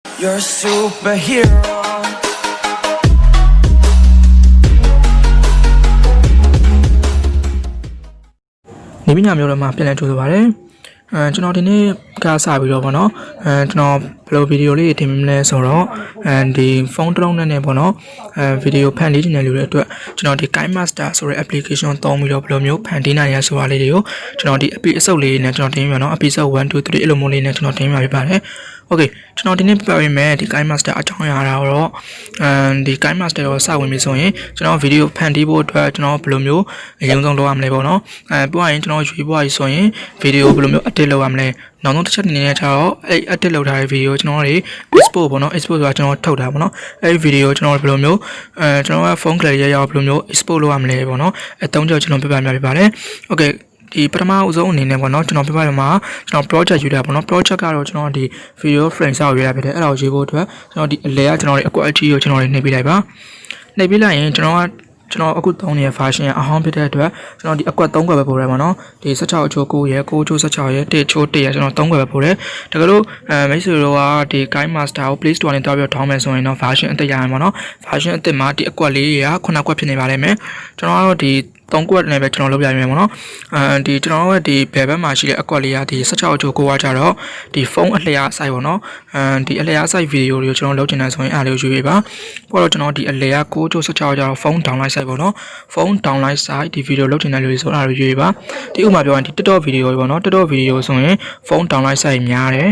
You're a superhero. Maybe I'm your map and to the valley.ကျွန်တော်ဒီနေ့ကစားပြီးတော့ဗောနော်ကျွန်တော်ဘယ်လိုဗီဒီယိုလေးတင်မလဲဆိုတော့ဒီဖုန်းတစ်လုံးနဲ့ဗောနော်ဗီဒီယိုဖန်တီးနေတဲ့လူတွေအတွက်ကျွန်တော်ဒီ Kinemaster ဆိုတဲ့ application သုံးပြီးတော့ဘယ်လိုမျိုးဖန်တီးနိုင်ရဆိုတာလေးတွေကိုကျွန်တော်ဒီ episode လေးနဲ့ကျွန်တော်တင်ပြပါနော် episode 1 2 3အဲ့လိုမျိုးလေးနဲ့ကျွန်တော်တင်ပြပေးပါတယ်Okay ကျွန်တော်ဒီနေ့ပြပေးမယ်ဒီ Kinemaster အကြောင်းအရာတော့ဒီ Kinemaster ကိုစဝင်ပြီဆိုရင်ကျွန်တော်ဗီဒီယိုဖန်တီးဖို့အတွက်ကျွန်တော်ဘယ်လိုမျိုးအရင်ဆုံးလုပ်ရမလဲပေါ့နော်ပြောရရင်ကျွန်တော်ရွေးပွားရေးဆိုရင်ဗီဒီယိုဘယ်လိုမျိုး edit လုပ်ရမလဲနောက်ဆုံးတစ်ချက်အနေနဲ့ကျတော့အဲ့ edit လုပ်ထားတဲ့ဗီဒီယိုကျွန်တော်တွေ export ပေါ့နော် export ဆိုတာကျွန်တော်ထုတ်တာပေါ့နော်အဲ့ဒီဗီဒီယိုကျွန်တော်ဘယ်လိုမျိုးကျွန်တော်ကဖုန်းကလေးရရဘယ်လိုမျိုး export လုပ်ရမလဲပေါ့နော်အဲ၃ချက်ကျွန်တော်ပြပြပြပါတယ် Okayဒီပထမအဆုံးအနေနဲ့ပေါ့နော်ကျွန်တော်ပြပြရမှာကျွန်တော် project ယူတာပေါ့နော် project ကတော့ကျွန်တော်ဒီ video frame ဆောက်ရွေးရဖြစ်တယ်အဲ့ဒါကိုရေးဖို့အတွက်ကျွန်တော်ဒီအလဲကကျွန်တော်ဒီ quality ကိုကျွန်တော်နှိပ်ပေးလိုက်ပါနှိပ်ပေးလိုက်ရင်ကျွန်တော်အခုသုံးနေတဲ့ version အဟောင်းဖြစ်တဲ့အတွက်ကျွန်တော်ဒီအကွက်3ကွက်ပဲပို့ရပါတော့ဒီ16အချိုး9ရဲ့9ချိုး16ရဲ့1ချိုး1ရဲ့ကျွန်တော်3ကွက်ပဲပို့တယ်တကယ်လို့မိတ်ဆွေတို့ကဒီ Kinemaster ကို Play Store နဲ့တွားပြီးတော့ထောင်းမယ်ဆိုရင်တော့ version အသစ်ရရင်ပေါ့နော် version အသစ်မှာဒီအကွက်လေးတွေက9ကွက်ဖြစ်နေပါလိမ့်မယ်ကျွန်တော်ကတော့ဒီ3ကွက်နဲ့ပဲကျွန်တော်လုပ်ပြရမယ်ပေါ့နော်ဒီကျွန်တော်ရဲ့ဒီဘယ်ဘက်မှာရှိတဲ့အကွက်လေးကဒီ16အချိုး9ကကြတော့ဒီဖုန်းအလျား site ပေါ့နော်ဒီအလျား site ဗီဒီယိုတွေကိုကျွန်တော်လုပ်ချင်တယ်ဆိုရင်အားလေးကိုရွေးပေးပါပြီးတော့ကျွန်တော်ဒီအလျား9ချိုး16ကြတော့ဖုန်း download site ပေါ့နော်ဖုန်း download site ဒီဗီဒီယိုလုပ်ချင်တဲ့လူတွေဆိုအားလေးရွေးပေးပါဒီဥပမာပြောရင်ဒီ TikTok ဗီဒီယိုပေါ့နော် TikTok ဗီဒီယိုဆိုရင်ဖုန်း download site များတယ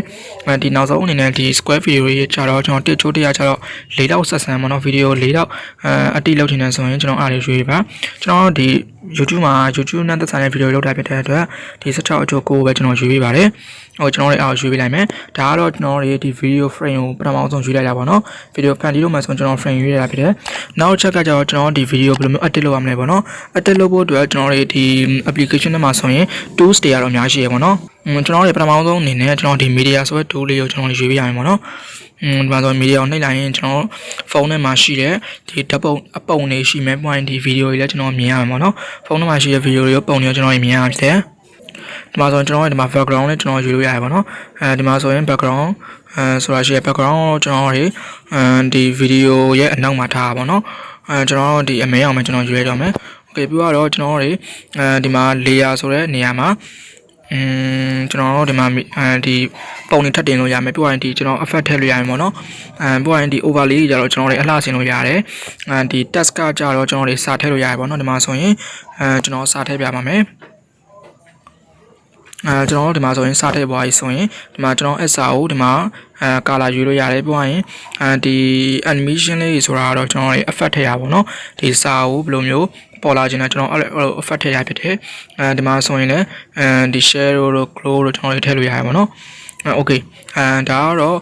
်ဒီနောက်ဆုံးအနေနဲ့ဒီ square ဗီဒီယိုတွေကြတော့ကျွန်တော်1ချိုး1ကြတော့4လောက်ဆက်ဆံပေါ့နော်ဗီဒီယို4လောက်အတိလုပ်ချင်တယ်ဆိုရင်ကျွန်တော်အားလေးရွေးပေးပါကျွန်တော်ဒီ YouTube မှာ YouTube နဲ့သက်ဆိုင်တဲ့ဗီဒီယိုလောက်တာဖြစ်တဲ့အတွက်ဒီ16အချိုး9ပဲကျွန်တော်ရွေးပေးပါတယ်ဟိုကျွန်တော်လည်းအားရွေးပေးလိုက်မယ်ဒါကတော့ကျွန်တော်ရဲ့ဒီ video frame ကိုပထမဆုံးရွေးလိုက်တာပေါ့နော် video ဖန်တီးလို့မှဆိုကျွန်တော် frame ရွေးရတာဖြစ်တယ်နောက်ချက်ကကျတော့ကျွန်တော်ဒီ video ဘယ်လိုမျိုး edit လုပ်ရမလဲပေါ့နော် edit လုပ်ဖို့အတွက်ကျွန်တော်ရဲ့ဒီ application ထဲမှာဆိုရင် tools တွေကတော့အများကြီးရပေါ့နော်ကျွန်တော်ရဲ့ပထမဆုံးအနေနဲ့ကျွန်တော်ဒီ media ဆိုတဲ့ tool လေးကိုကျွန်တော်ရွေးပေးရမယ်ပေါ့နော်ဒီမှာဆို media ကိုနှိပ်လိုက်ရင်ကျွန်တော်ဖုန်းထဲမှာရှိတဲ့ဒီဓာတ်ပုံအပုံတွေရှိမဲ့ point ဒီ video တွေလည်းကျွန်တော်မြင်ရမှာပေါ့နော်ဖုန်းထဲမှာရှိတဲ့ video တွေကိုပုံတွေကိုကျွန်တော်မြင်ရမှာဖြစ်တယ်ဒီမှာဆိုကျွန်တော်ရဲ့ဒီမှာ background နဲ့ကျွန်တော်ယူလို့ရတယ်ပေါ့နော်ဒီမှာဆိုရင် background ဆိုတာရှိရ background ကိုကျွန်တော်တွေဒီ video ရဲ့အနောက်မှာထားပါပေါ့နော်ကျွန်တော်ဒီအမဲအောင်ပဲကျွန်တော်ယူရတော့မယ် Okay ပြီးတော့ကျွန်တော်တွေဒီမှာ layer ဆိုတဲ့နေရာမှာကျွန်တော်တို့ဒီမှာဒီပုံတွေထပ်တင်လို့ရမယ်ပြီးတော့ဒီကျွန်တော် effect ထည့်လို့ရမယ်ပေါ့နော်ပြီးတော့ဒီ overlay ကြတော့ကျွန်တော်တွေအလှဆင်လို့ရတယ်ဒီ text ကကြတော့ကျွန်တော်တွေစာထည့်လို့ရတယ်ပေါ့နော်ဒီမှာဆိုရင်ကျွန်တော်စာထည့်ပြပါမယ်ကျွန်တော်ဒီမှာဆိုရင်စာထည့်ပွားရေးဆိုရင်ဒီမှာကျွန်တော် SR ကိုဒီမှာcolor ယူလို့ရတယ်ပြီးရင်ဒီ animation လေးဆိုတာတော့ကျွန်တော်တွေ effect ထည့်ရပါဘောနော်ဒီစာကိုဘယ်လိုမျိုးပေါ်လာခြင်းနဲ့ကျွန်တော်အဲ့လို effect ထည့်ရဖြစ်တယ်ဒီမှာဆိုရင်လည်းဒီ shadow တို့ glow တို့ကျွန်တော်တွေထည့်လို့ရတယ်ပေါ့နော် okay ဒါကတော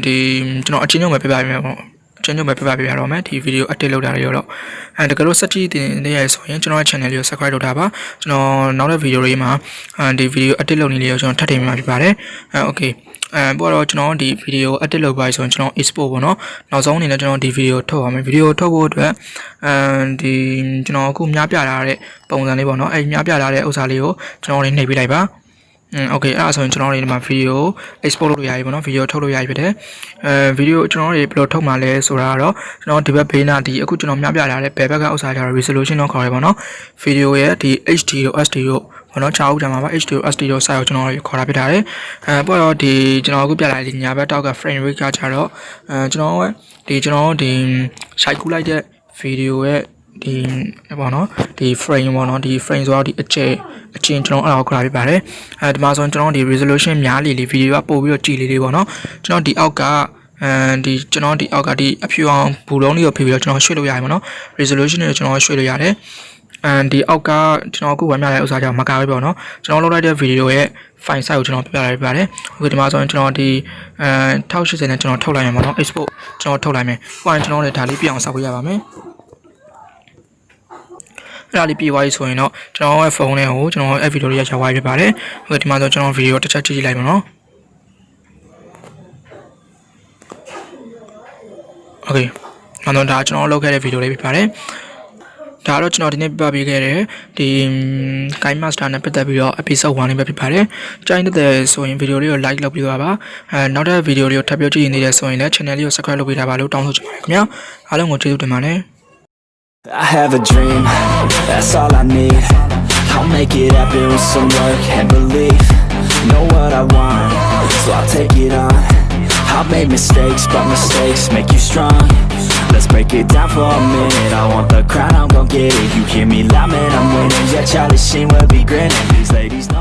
့ဒီကျွန်တော်အချင်းချင်းပဲပြပြပေးမယ်ပေါ့ကျွန်တော်ပဲပြပြပေးရတော့မယ်ဒီ video edit လုပ်တာတွေတော့တကယ်လို့စက်ကြည့်နေရဆိုရင်ကျွန်တော်ရဲ့ channel လေးကို subscribe လုပ်ထားပါကျွန်တော်နောက်တဲ့ video တွေမှာဒီ video edit လုပ်နေလေးကိုကျွန်တော်ထပ်တင်ပြမှာဖြစ်ပါတယ်okay ပြီးတော့ကျွန်တော်ဒီ video edit လုပ်ပါဆိုရင်ကျွန်တော် export ပေါ့နော်နောက်ဆုံးအနေနဲ့ကျွန်တော်ဒီ video ထုတ်အောင်မယ် video ထုတ်ဖို့အတွက်ဒီကျွန်တော်အခုများပြလာတဲ့ပုံစံလေးပေါ့နော်များပြလာတဲ့ဥစ္စာလေးကိုကျွန်တော်လေးနှိပ်ပေးလိုက်ပါokay အဲ့ဒါဆိုရင်ကျွန်တော်တို့ဒီမှာ video export လုပ်လို့ရပြီပေါ့နော် video ထုတ်လို့ရပြီဖြစ်တယ် video ကျွန်တော်တို့ဘယ်လိုထုတ်မှာလဲဆိုတာကတော့ကျွန်တော်ဒီဘက်ဘေးနားဒီအခုကျွန်တော်မြပြလာတဲ့ဘယ်ဘက်ကဥစ္စာကြတော့ resolution တော့ခေါ်ရပါတော့ video ရဲ့ဒီ HD တို့ SD တို့ဘောနော်ချားဦးကြမှာပါ HD တို့ SD တို့ size ကိုကျွန်တော်ခေါ်တာဖြစ်ထားတယ်ပြီးတော့ဒီကျွန်တော်အခုပြလာတဲ့ညာဘက်တောက်က frame rate ကကြတော့ကျွန်တော်ဒီ site ကူးလိုက်တဲ့ video ရဲ့ဒီပေါ့နော်ဒီ frame ပေါ့နော်ဒီ frame ဆိုတော့ဒီအချင်းကျွန်တော်အဲ့ဒါကိုခါပြပါတယ်ဒီမှာဆိုရင်ကျွန်တော်ဒီ resolution များလေဗီဒီယိုကပို့ပြီးတော့ကြည်လေးပေါ့နော်ကျွန်တော်ဒီအောက်ကဒီကျွန်တော်ဒီအောက်ကဒီအဖြူအောင်ဘူလုံးလေးကိုဖိပြီးတော့ကျွန်တော်ရွှေ့လို့ရတယ်ပေါ့နော် resolution ကိုကျွန်တော်ရွှေ့လို့ရတယ်ဒီအောက်ကကျွန်တော်အခုဝယ်မြတဲ့ဥစ္စာကြောင့်မကားပဲပေါ့နော်ကျွန်တော်လုပ်လိုက်တဲ့ဗီဒီယိုရဲ့ file size ကိုကျွန်တော်ပြပြလိုက်ပါတယ်အခုဒီမှာဆိုရင်ကျွန်တော်ဒီ1080နဲ့ကျွန်တော်ထုတ်လိုက်မယ်ပေါ့နော် export ကျွန်တော်ထုတ်လိုက်မယ်ပြီးရင်ကျွန်တော်လည်းဒါလေးပြအောင်ဆောက်ပေးရပါမယ်အဲ့ဒါလေးပြီးသွားပြီဆိုရင်တော့ကျွန်တော်ရဲ့ဖုန်းထဲကိုကျွန်တော်အဲ့ဗီဒီယိုလေးရချသွားပြီဖြစ်ပါတယ်အခုဒီမှာဆိုကျွန်တော်ဗီဒီယိုတစ်ချက်ကြည့်လိုက်ပါနော်โอเคနောက်တော့ဒါကျွန်တော်လုပ်ခဲ့တဲ့ဗီဒီယိုလေးဖြစ်ပါတယ်ဒါ ဒါတော့ကျွန်တော်ဒီနေ့ပြပေးခဲ့တဲ့ဒီ Kinemaster နဲ့ပတ်သက်ပြီးတော့ episode 1လေးပဲဖြစ်ပါတယ်။ကြိုင်းတဲ့ဆိုရင်ဗီဒီယိုလေးကို like လုပ်ပြီးသွားပါ။နောက်တဲ့ဗီဒီယိုလေးကိုထပ်ပြောကြည့်နေတယ်ဆိုရင်လည်း channel လေးကို subscribe လုပ်ပေးထားပါလို့တောင်းဆိုချင်ပါတယ်ခင်ဗျာ။အားလုံးကိုကျေးဇူးတင်ပါတယ်။ I have a dream, that's all I need. I'll make it happen with some work and belief. Know what I want, so I'll take it on. I've made mistakes, but mistakes make you strong. Let's break it down for a minute. I want the crown, I'm gon' get it. You hear me loud, man, I'm winning. Yeah, Charlie Sheen will be grinning. These ladies know